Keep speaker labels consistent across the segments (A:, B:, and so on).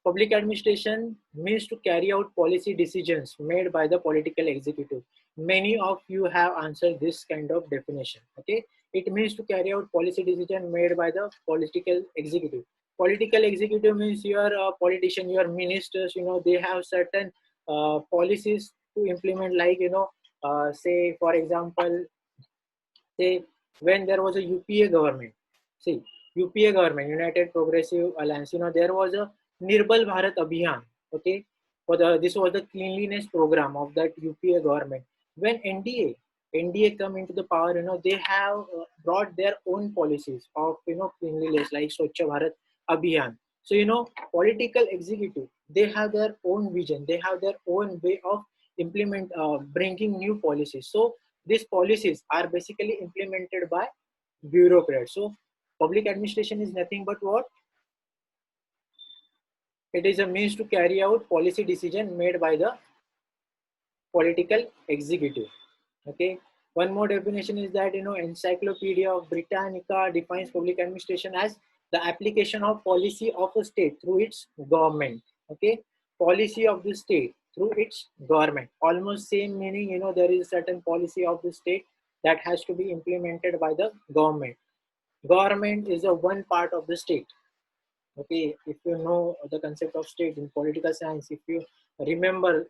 A: Public administration means to carry out policy decisions made by the political executive. Many of you have answered this kind of definition. Okay, it means to carry out policy decision made by the political executive. Political executive means your politician, your ministers. They have certain policies to implement. Like say for example, say when there was a UPA government. See, UPA government, United Progressive Alliance. There was a Nirbal Bharat Abhiyan. Okay, this was the cleanliness program of that UPA government. When NDA come into the power, they have brought their own policies of cleanliness like Swachh Bharat Abhiyan. So political executive, they have their own vision, they have their own way of bringing new policies. So these policies are basically implemented by bureaucrats. So public administration is nothing but what? It is a means to carry out policy decision made by the political executive. Okay. One more definition is that Encyclopedia of Britannica defines public administration as the application of policy of a state through its government. Okay, policy of the state through its government. Almost same meaning. There is a certain policy of the state that has to be implemented by the government. Government is a one part of the state. Okay, if you know the concept of state in political science, if you remember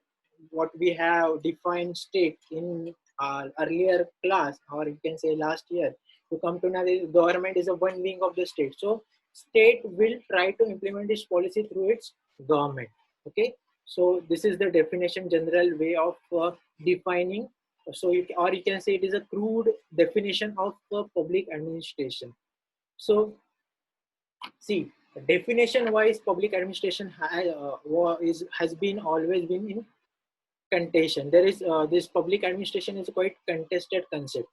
A: what we have defined state in our earlier class, or you can say last year, to come to know the government is a one wing of the state. So state will try to implement this policy through its government. Okay, so this is the definition, general way of defining. So or you can say it is a crude definition of public administration. So see, definition wise, public administration has been always been in contention. There is this public administration is a quite contested concept.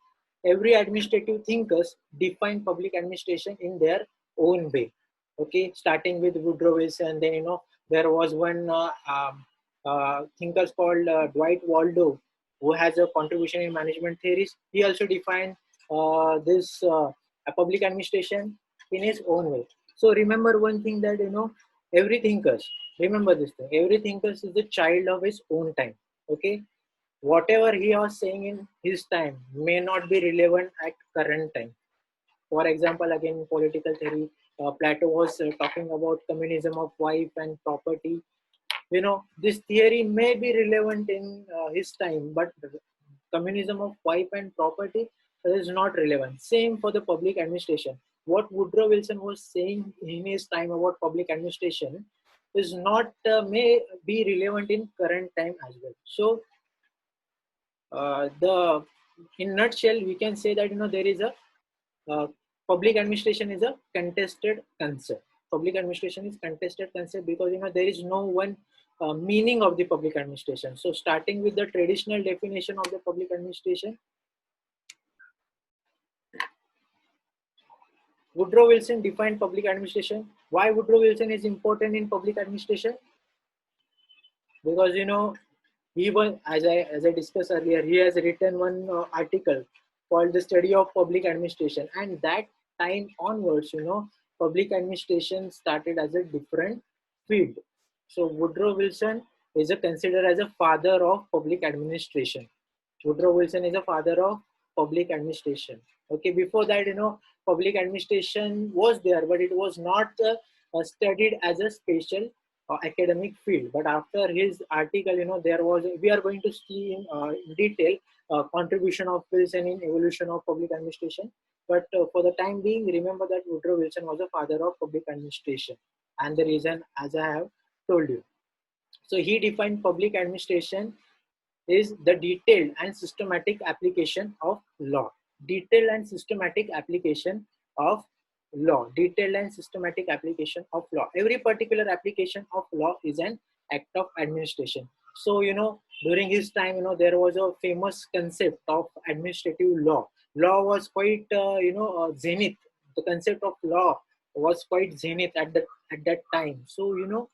A: Every administrative thinkers define public administration in their own way. Okay, starting with Woodrow Wilson, then there was one thinker called Dwight Waldo, who has a contribution in management theories. He also defined this a public administration in his own way. So remember one thing, that every thinkers, remember this thing, every thinkers is the child of his own time. Okay, whatever he was saying in his time may not be relevant at current time. For example, again, political theory, Plato was talking about communism of wife and property. This theory may be relevant in his time, but communism of wife and property is not relevant. Same for the public administration. What Woodrow Wilson was saying in his time about public administration is not may be relevant in current time as well. So the in nutshell we can say that there is a public administration is a contested concept. Public administration is contested concept because there is no one meaning of the public administration. So starting with the traditional definition of the public administration, Woodrow Wilson defined public administration. Why Woodrow Wilson is important in public administration? Because he was, as I discussed earlier, he has written one article called The Study of Public Administration, and that time onwards, public administration started as a different field. So Woodrow Wilson is considered as a father of public administration. Woodrow Wilson is a father of public administration. Okay, before that, public administration was there, but it was not studied as a special academic field. But after his article, there was, we are going to see in detail contribution of Wilson in evolution of public administration. But for the time being, remember that Woodrow Wilson was a father of public administration, and the reason, as I have told you. So he defined public administration is the detailed and systematic application of law. Detailed and systematic application of law. Detailed and systematic application of law. Every particular application of law is an act of administration. So, during his time, there was a famous concept of administrative law. Law was quite, zenith. The concept of law was quite zenith at that time. So,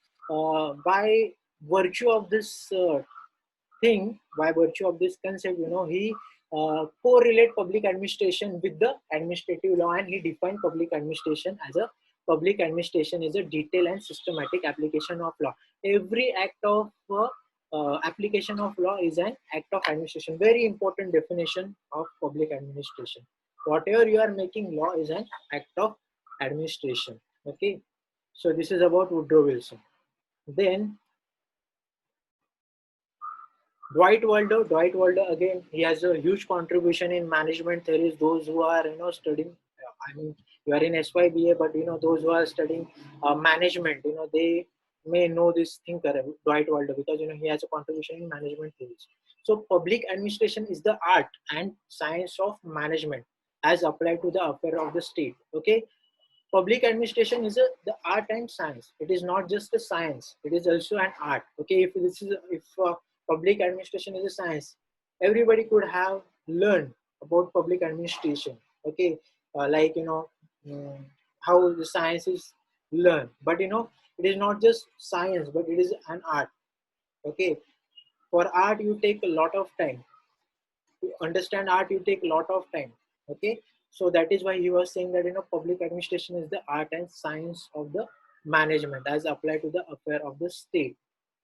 A: by virtue of this thing, by virtue of this concept, he correlate public administration with the administrative law, and he defined public administration as a public administration is a detailed and systematic application of law. Every act of application of law is an act of administration. Very important definition of public administration. Whatever you are making law is an act of administration. Okay, so this is about Woodrow Wilson. Then Dwight Waldo again, he has a huge contribution in management theories. Those who are studying, I mean, you are in SYBA, but those who are studying management, they may know this thinker Dwight Waldo, because he has a contribution in management theories. So public administration is the art and science of management as applied to the affair of the state. Okay, public administration is the art and science. It is not just a science, it is also an art. Okay, if public administration is a science, everybody could have learned about public administration. Okay, like how the science is learned, but it is not just science, but it is an art. Okay, for art you take a lot of time to understand. Art you take a lot of time. Okay, so that is why he was saying that public administration is the art and science of the management as applied to the affair of the state.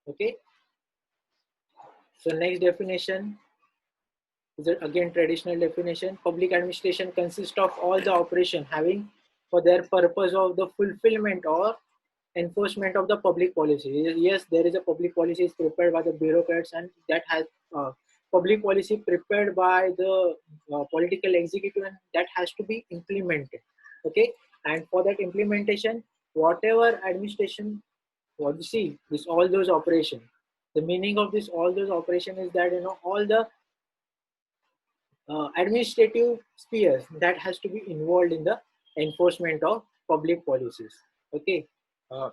A: Okay, so next definition is again traditional definition. Public administration consists of all the operation having for their purpose of the fulfillment or enforcement of the public policy. Yes, there is a public policy is prepared by the bureaucrats, and that has public policy prepared by the political executive, and that has to be implemented. Okay, and for that implementation, whatever administration, what you see, this all those operation. The meaning of this all those operation is that all the administrative spheres that has to be involved in the enforcement of public policies. Okay, uh,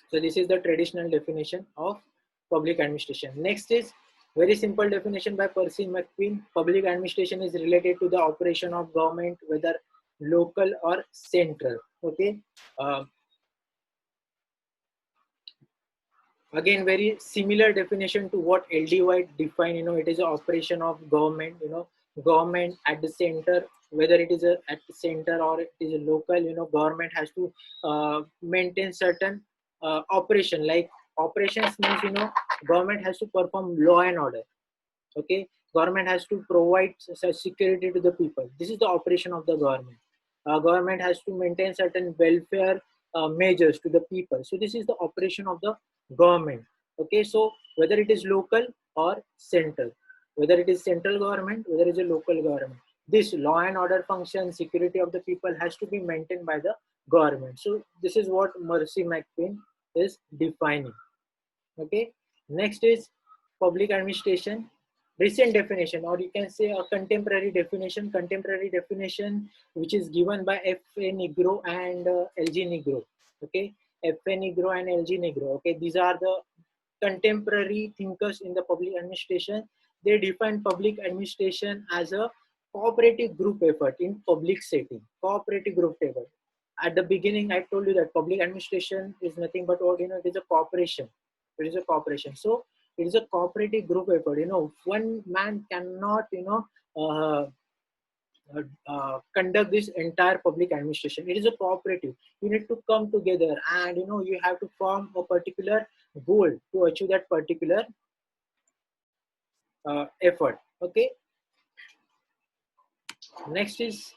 A: so this is the traditional definition of public administration. Next is very simple definition by Percy McQueen. Public administration is related to the operation of government, whether local or central. Okay, uh, again very similar definition to what LD White defined. It is an operation of government. Government at the center, whether it is at the center or it is a local. Government has to maintain certain operation. Like operations means government has to perform law and order. Okay, government has to provide such security to the people. This is the operation of the government. Government has to maintain certain welfare measures to the people. So this is the operation of the government. Okay, so whether it is local or central, whether it is central government, whether it is a local government, this law and order function, security of the people has to be maintained by the government. So this is what Mercy McQueen is defining. Okay, next is public administration. Recent definition, or you can say a contemporary definition which is given by F.A. Negro and L.G. Negro. Okay, F.A. Negro and L.G. Negro. Okay, these are the contemporary thinkers in the public administration. They define public administration as a cooperative group effort in public setting. Cooperative group effort. At the beginning, I told you that public administration is nothing but what it is a cooperation. It is a cooperation. So it is a cooperative group effort. One man cannot uh, conduct this entire public administration. It is a cooperative. You need to come together, and you have to form a particular goal to achieve that particular effort. Okay, next is,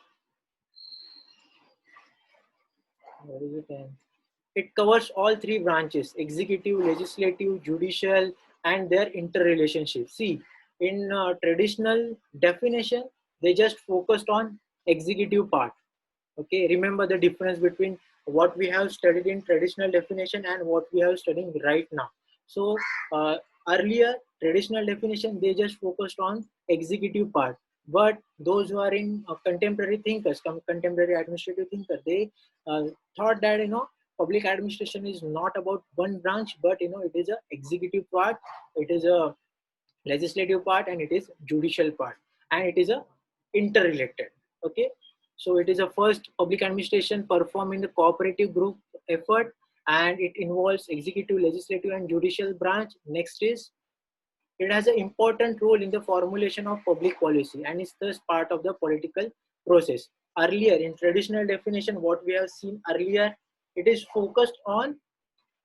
A: what is it? It covers all three branches: executive, legislative, judicial, and their interrelationship. See, in traditional definition, they just focused on executive part. Okay, remember the difference between what we have studied in traditional definition and what we have studying right now. So earlier traditional definition, they just focused on executive part, but those who are in contemporary thinkers, contemporary administrative thinkers, they thought that public administration is not about one branch, but it is a executive part, it is a legislative part, and it is judicial part, and it is a interrelated. Okay, so it is a first public administration performed in the cooperative group effort, and it involves executive, legislative, and judicial branch. Next is, it has an important role in the formulation of public policy and is thus part of the political process. earlier in traditional definition, what we have seen earlier, it is focused on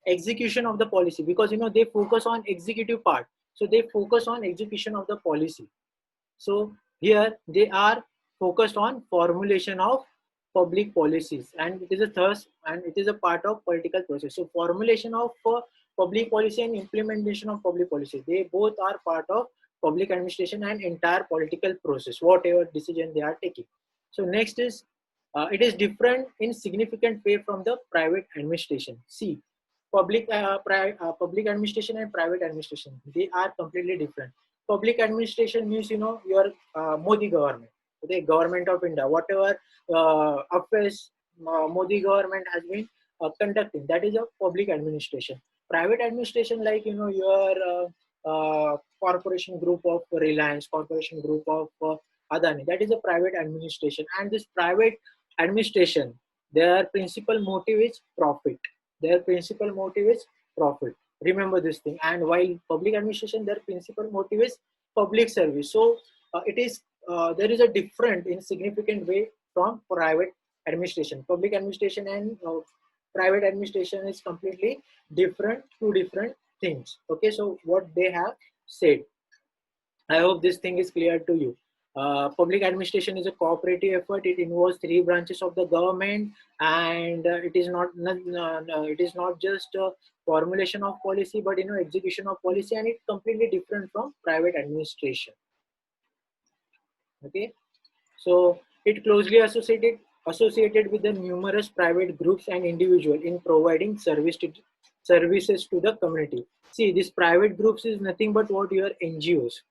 A: execution of the policy, because they focus on executive part, so they focus on execution of the policy. So here they are focused on formulation of public policies, and it is a thirst and it is a part of political process. So formulation of public policy and implementation of public policy, they both are part of public administration and entire political process, whatever decision they are taking. So next is it is different in significant way from the private administration. See, public administration and private administration, they are completely different. Public administration means your Modi government, the government of India, whatever affairs Modi government has been conducting, that is a public administration. Private administration, like your corporation group of Reliance, corporation group of Adani, that is a private administration. And this private administration, their principal motive is profit. Their principal motive is profit. Remember this thing. And while public administration, their principal motive is public service. So it is there is a different in significant way from private administration. Public administration and private administration is completely different, two different things. Okay, so what they have said, I hope this thing is clear to you. Public administration is a cooperative effort. It involves three branches of the government, and it is it is not just formulation of policy, but execution of policy, and it's completely different from private administration. Okay, so it closely associated with the numerous private groups and individuals in providing services to the community. See, this private groups is nothing but what your NGOs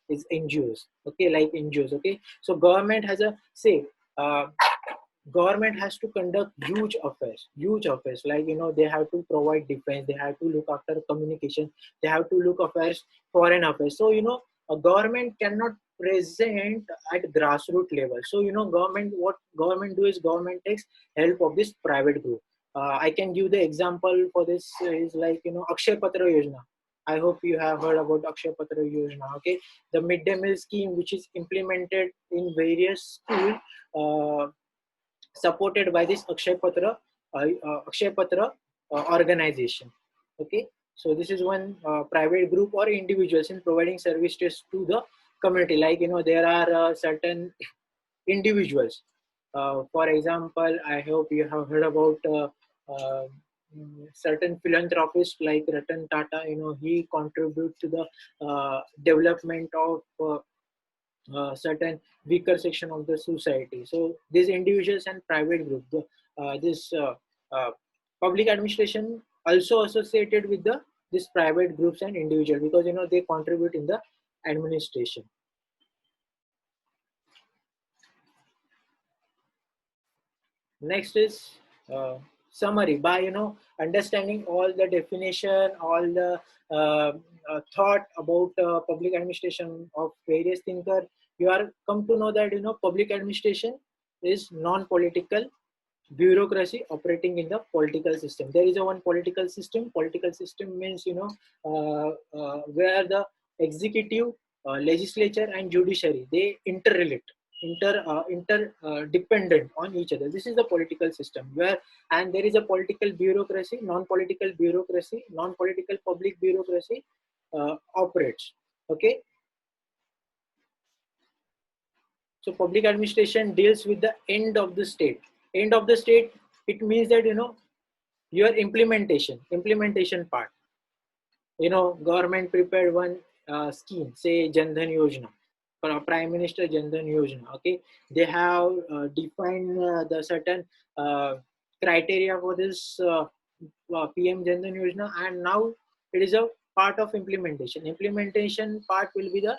A: is NGOs. Okay, like NGOs. Okay, so government has a say. Government has to conduct huge affairs, like they have to provide defense, they have to look after communication, they have to look affairs, foreign affairs. So a government cannot present at grassroots level. So government, what government do is government takes help of this private group. I can give the example for this is like Akshay Patra Yojana. I hope you have heard about Akshay Patra Yojana. Okay, the midday meal scheme which is implemented in various schools, supported by this Akshay Patra organization. Okay, so this is one private group or individuals in providing services to the community. Like there are certain individuals. For example, I hope you have heard about certain philanthropists like Ratan Tata. He contributes to the development of certain weaker section of the society. So these individuals and private group, this public administration also associated with the this private groups and individual, because they contribute in the administration. Next is summary. By understanding all the definition, all the thought about public administration of various thinker, you are come to know that public administration is non-political bureaucracy operating in the political system. There is a one political system. Political system means where the executive, legislature, and judiciary, they interrelate, interdependent on each other. This is the political system where, and there is a political bureaucracy, non-political bureaucracy, non-political public bureaucracy operates. Okay, so public administration deals with the end of the state. End of the state, it means that your implementation part. Government prepared one scheme, say Jan Dhan Yojana, for Prime Minister Jan Dhan Yojana. Okay, they have defined the certain criteria for this PM Jan Dhan Yojana, and now it is a part of implementation. Implementation part will be the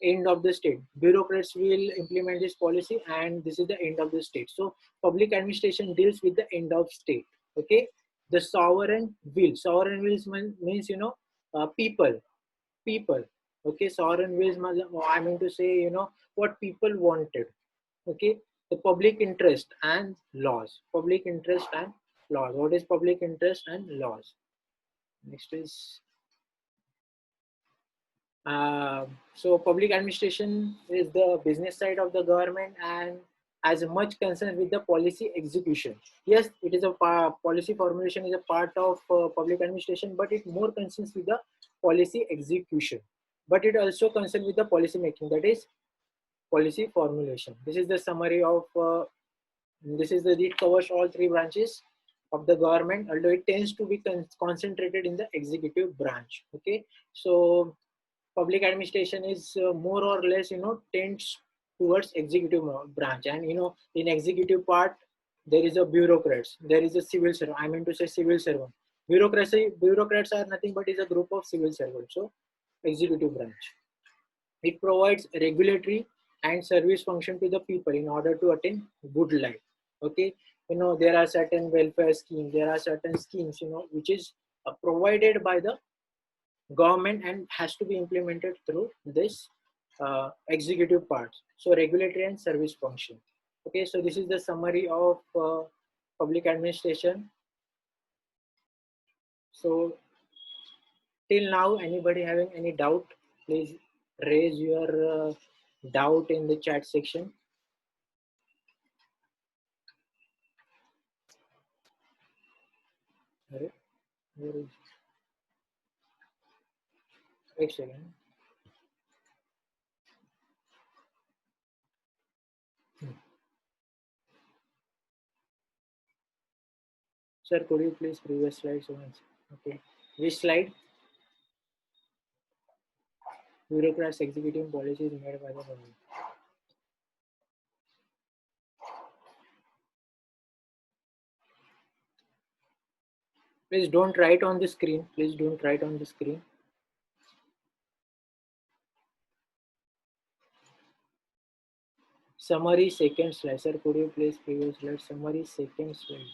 A: end of the state. Bureaucrats will implement this policy, and this is the end of the state. So public administration deals with the end of state. Okay, the sovereign will. Sovereign wills means people. Okay, sovereign wills. I mean to say what people wanted. Okay, the public interest and laws. Public interest and laws. What is public interest and laws? Next is so public administration is the business side of the government, and as much concerned with the policy execution. Yes, it is a policy formulation is a part of public administration, but it more concerns with the policy execution. But it also concerns with the policy making, that is policy formulation. This is the summary of it covers all three branches of the government, although it tends to be concentrated in the executive branch. Okay, so public administration is more or less, tends towards executive branch, and in executive part there is a bureaucrats, there is a civil servant. I mean to say civil servant. Bureaucrats are nothing but is a group of civil servants. So executive branch. It provides regulatory and service function to the people in order to attain good life. Okay, there are certain welfare schemes, there are certain schemes, which is provided by the government and has to be implemented through this executive part. So regulatory and service function. Okay, so this is the summary of public administration. So till now, anybody having any doubt, please raise your doubt in the chat section. Where is एक second. Sir, could you please previous slides once? Okay, which slide? Bureaucrats executing policies made by the government. Please don't write on the screen. Please don't write on the screen. Summary second slide. Sir, could you please previous slide? Summary second slide.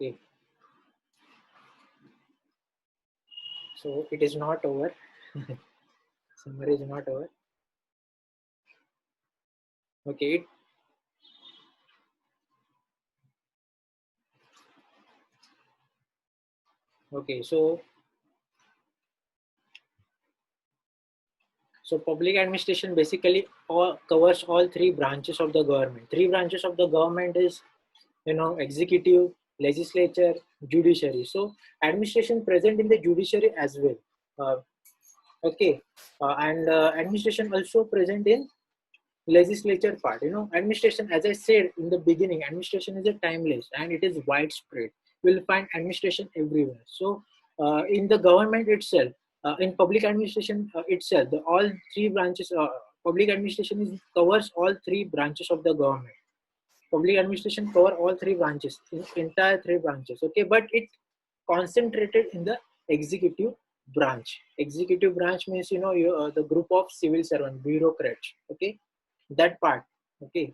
A: Okay. So it is not over. Summary is not over. Okay. Okay. So public administration basically covers all three branches of the government. Three branches of the government is, executive, legislature, judiciary. So administration present in the judiciary as well. Okay, and administration also present in legislature part. Administration, as I said in the beginning, administration is a timeless and it is widespread. You'll find administration everywhere. So in the government itself, in public administration itself, all three branches, public administration covers all three branches of the government. Public administration cover all three branches, entire three branches. Okay, but it concentrated in the executive branch. Executive branch means, the group of civil servant, bureaucrats. Okay, that part. Okay,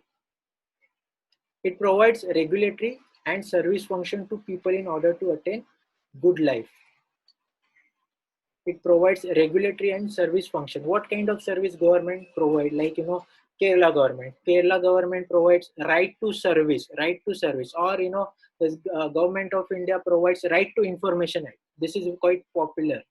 A: it provides regulatory and service function to people in order to attain good life. It provides regulatory and service function. What kind of service government provide? Like, Kerala government provides right to service, or the government of India provides right to information act. This is quite popular.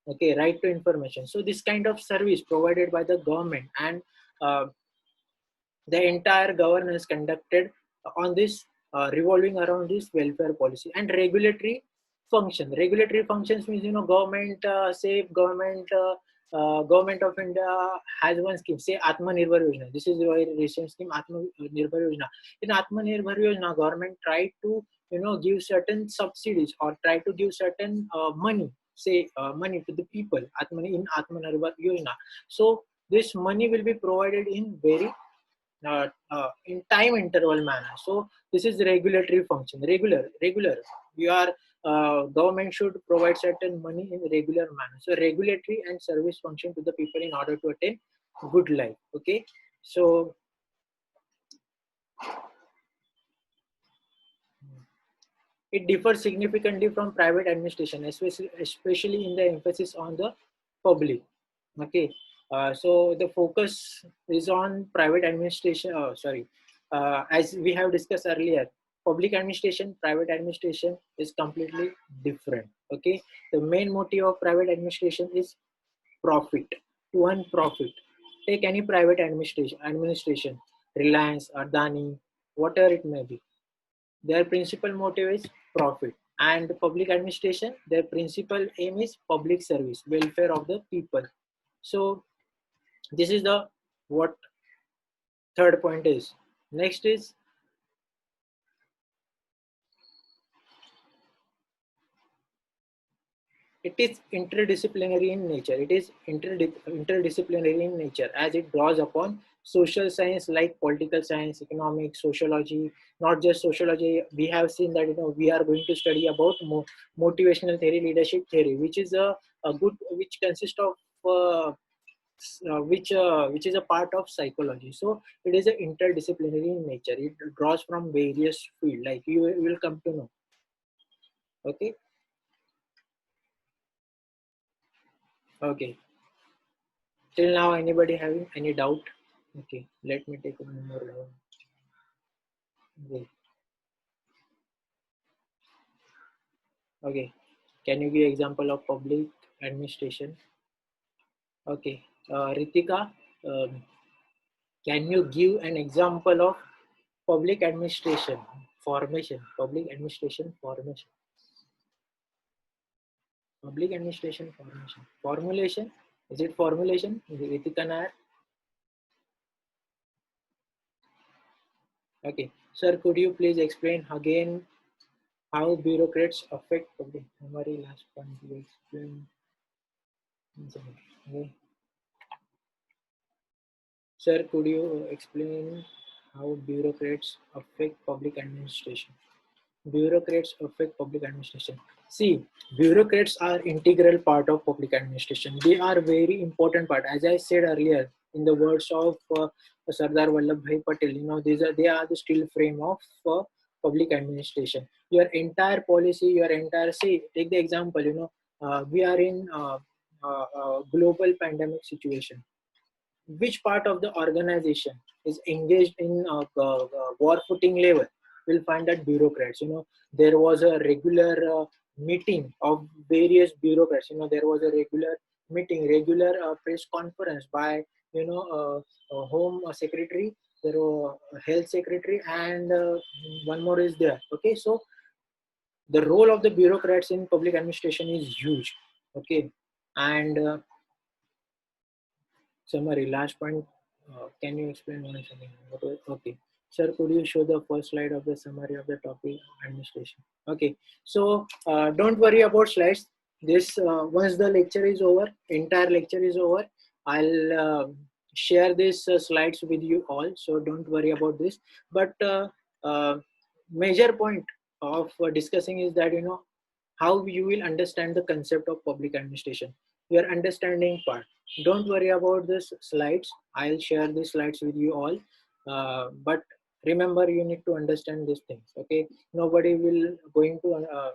A: Okay, right to information. So this kind of service provided by the government, and the entire governance conducted on this, revolving around this welfare policy. And regulatory functions means, government, say government of India has one scheme, say Atmanirbhar Yojana. This is a very recent scheme, Atmanirbhar Yojana. In Atmanirbhar Yojana, government tried to give certain subsidies or try to give certain money, say money to the people, in Atmanirbhar Yojana. So this money will be provided in very in time interval manner. So this is regulatory function. Regular. We are government should provide certain money in regular manner. So regulatory and service function to the people in order to attain good life. Okay. So It differs significantly from private administration, especially in the emphasis on the public. Okay, so the focus is on private administration. Oh, sorry, as we have discussed earlier, public administration, private administration is completely different. Okay, the main motive of private administration is profit, to earn profit. Take any private administration, Reliance, Adani, whatever it may be. Their principal motive is profit. And public administration, their principal aim is public service, welfare of the people. So this is the what third point is. Next is it is interdisciplinary in nature. It is interdisciplinary in nature as it draws upon social science like political science, economics, sociology. Not just sociology. We have seen that we are going to study about motivational theory, leadership theory, which is a good, which consists of which is a part of psychology. So it is an interdisciplinary in nature. It draws from various fields, like you will come to know. Okay. Okay. Till now, anybody having any doubt? Okay, let me take one more round. Okay. Okay. Can you give example of public administration? Okay. Ritika, um, can you give an example of public administration formation? Public administration formation. Public administration formation. Formulation? Is it formulation? Ritika Nair? Okay. Sir, could you please explain again how bureaucrats affect public? Hamari last point you explain. Okay. Sir, could you explain how bureaucrats affect public administration? Bureaucrats affect public administration. See, bureaucrats are integral part of public administration. They are very important part. As I said earlier, in the words of Sardar Vallabhbhai Patel, they are the steel frame of public administration. Your entire policy, your entire, say, take the example, we are in global pandemic situation. Which part of the organization is engaged in war footing level? We'll find that bureaucrats. There was a regular meeting of various bureaucrats. There was a regular meeting, regular press conference by home secretary, there were health secretary, and one more is there. Okay, so the role of the bureaucrats in public administration is huge. Okay, and summary, last point. Can you explain once again? Okay. Sir, could you show the first slide of the summary of the topic administration? Okay. So don't worry about slides. This once the lecture is over, entire lecture is over, I'll share these slides with you all. So don't worry about this. But uh, major point of discussing is that how you will understand the concept of public administration. Your understanding part. Don't worry about this slides. I'll share these slides with you all. But remember, you need to understand these things. Okay, nobody will going to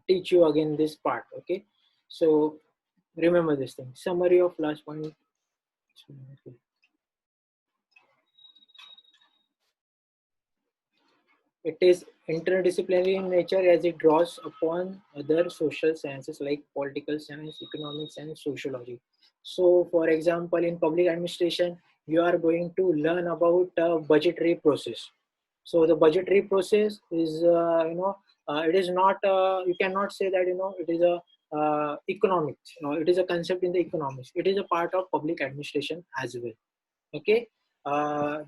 A: teach you again this part. Okay, so remember this thing. Summary of last point. Okay. It is interdisciplinary in nature as it draws upon other social sciences like political science, economics, and sociology. So, for example, in public administration, you are going to learn about budgetary process. So, the budgetary process is, it is not, you cannot say that, it is a economics, it is a concept in the economics. It is a part of public administration as well. Okay,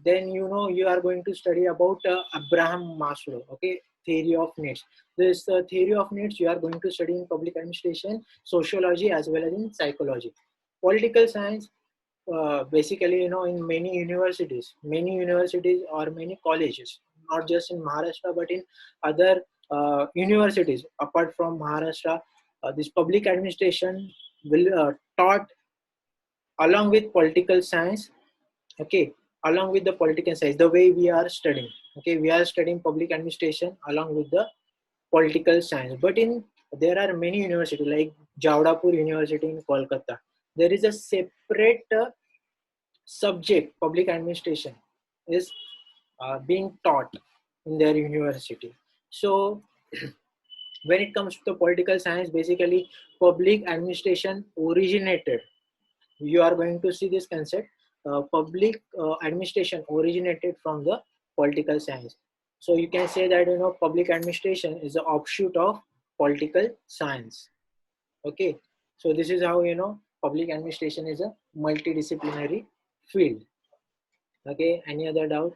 A: then you are going to study about Abraham Maslow. Okay, theory of needs. This theory of needs you are going to study in public administration, sociology, as well as in psychology. Political science, basically, in many universities or many colleges, not just in Maharashtra but in other universities apart from Maharashtra, this public administration will taught along with political science. Okay, along with the political science, the way we are studying. Okay, we are studying public administration along with the political science. But in there are many universities like Jawadapur University in Kolkata. There is a separate subject, public administration, is being taught in their university. So when it comes to the political science, basically public administration originated, you are going to see this concept, public administration originated from the political science. So you can say that public administration is an offshoot of political science. Okay, so this is how public administration is a multidisciplinary field. Okay, any other doubt?